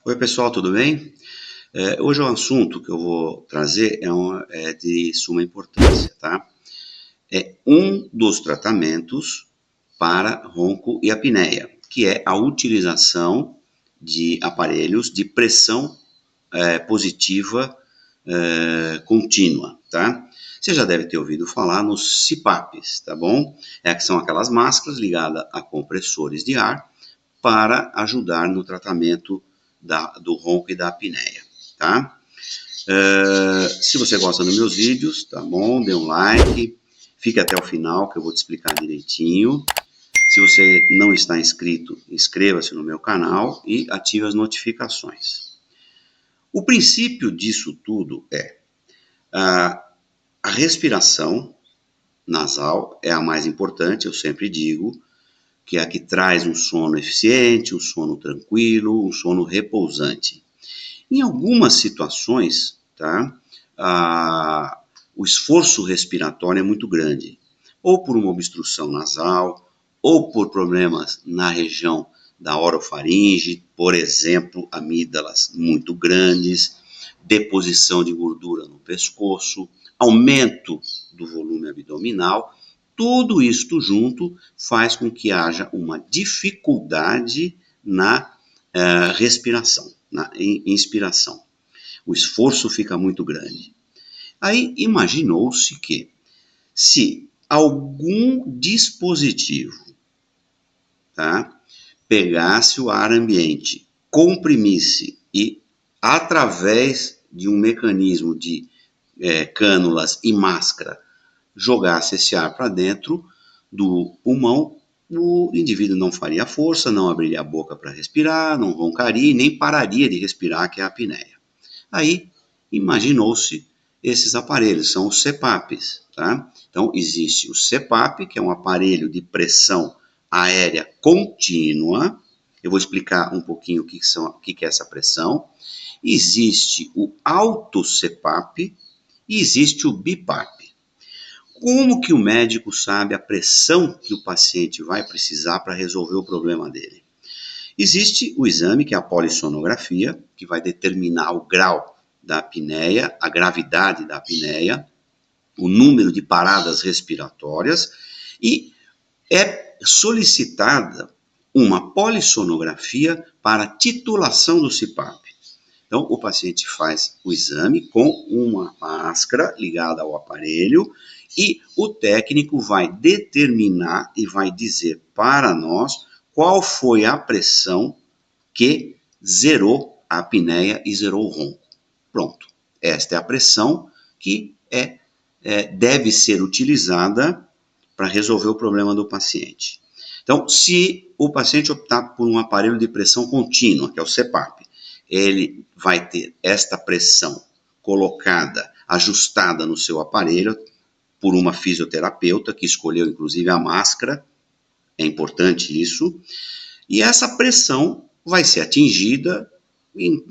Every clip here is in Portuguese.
Oi, pessoal, tudo bem? Hoje o assunto que eu vou trazer é de suma importância, tá? É um dos tratamentos para ronco e apneia, que é a utilização de aparelhos de pressão positiva contínua, tá? Você já deve ter ouvido falar nos CPAPs, tá bom? Que são aquelas máscaras ligadas a compressores de ar para ajudar no tratamento do ronco e da apneia, tá? Se você gosta dos meus vídeos, tá bom? Dê um like, fique até o final que eu vou te explicar direitinho. Se você não está inscrito, inscreva-se no meu canal e ative as notificações. O princípio disso tudo é a respiração nasal é a mais importante, eu sempre digo, que é a que traz um sono eficiente, um sono tranquilo, um sono repousante. Em algumas situações, tá, o esforço respiratório é muito grande, ou por uma obstrução nasal, ou por problemas na região da orofaringe, por exemplo, amígdalas muito grandes, deposição de gordura no pescoço, aumento do volume abdominal. Tudo isto junto faz com que haja uma dificuldade na respiração, na inspiração. O esforço fica muito grande. Aí imaginou-se que se algum dispositivo, tá, pegasse o ar ambiente, comprimisse e através de um mecanismo de cânulas e máscara jogasse esse ar para dentro do pulmão, o indivíduo não faria força, não abriria a boca para respirar, não roncaria e nem pararia de respirar, que é a apneia. Aí imaginou-se esses aparelhos, são os CPAPs, tá? Então existe o CPAP, que é um aparelho de pressão aérea contínua. Eu vou explicar um pouquinho o que é essa pressão. Existe o alto CPAP e existe o BiPAP. Como que o médico sabe a pressão que o paciente vai precisar para resolver o problema dele? Existe o exame, que é a polissonografia, que vai determinar o grau da apneia, a gravidade da apneia, o número de paradas respiratórias, e é solicitada uma polissonografia para titulação do CPAP. Então, o paciente faz o exame com uma máscara ligada ao aparelho e o técnico vai determinar e vai dizer para nós qual foi a pressão que zerou a apneia e zerou o ronco. Pronto. Esta é a pressão que deve ser utilizada para resolver o problema do paciente. Então, se o paciente optar por um aparelho de pressão contínua, que é o CPAP, ele vai ter esta pressão colocada, ajustada no seu aparelho por uma fisioterapeuta que escolheu inclusive a máscara, é importante isso, e essa pressão vai ser atingida em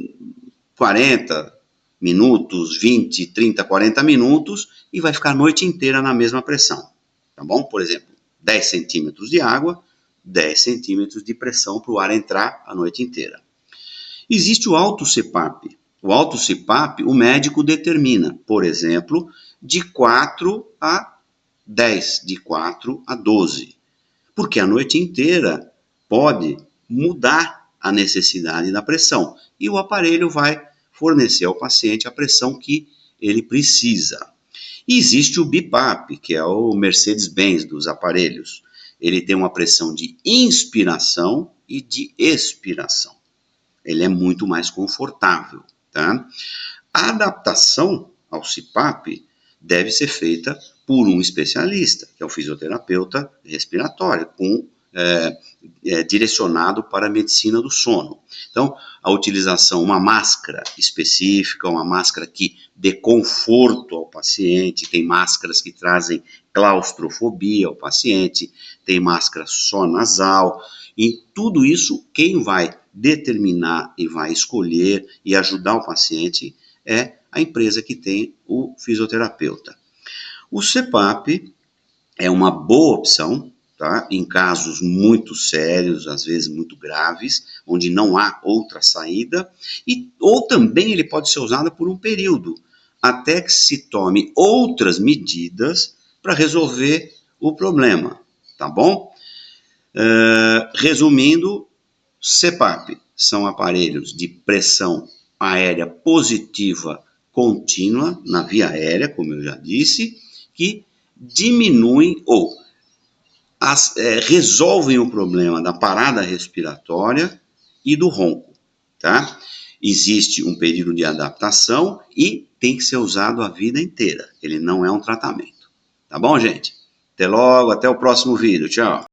40 minutos, 20, 30, 40 minutos e vai ficar a noite inteira na mesma pressão, tá bom? Por exemplo, 10 centímetros de água, 10 centímetros de pressão para o ar entrar a noite inteira. Existe o alto CPAP. O alto CPAP, o médico determina, por exemplo, de 4 a 10, de 4 a 12. Porque a noite inteira pode mudar a necessidade da pressão e o aparelho vai fornecer ao paciente a pressão que ele precisa. E existe o BiPAP, que é o Mercedes-Benz dos aparelhos. Ele tem uma pressão de inspiração e de expiração. Ele é muito mais confortável, tá? A adaptação ao CPAP deve ser feita por um especialista, que é o fisioterapeuta respiratório, direcionado para a medicina do sono. Então, a utilização, uma máscara específica, uma máscara que dê conforto ao paciente, tem máscaras que trazem claustrofobia ao paciente, tem máscara só nasal, e tudo isso, quem vai determinar e vai escolher e ajudar o paciente é a empresa que tem o fisioterapeuta. O CPAP é uma boa opção, tá? Em casos muito sérios, às vezes muito graves, onde não há outra saída, ou também ele pode ser usado por um período, até que se tome outras medidas para resolver o problema, tá bom? Resumindo, CPAP são aparelhos de pressão aérea positiva contínua na via aérea, como eu já disse, que diminuem ou resolvem o problema da parada respiratória e do ronco, tá? Existe um período de adaptação e tem que ser usado a vida inteira. Ele não é um tratamento. Tá bom, gente? Até logo, até o próximo vídeo. Tchau.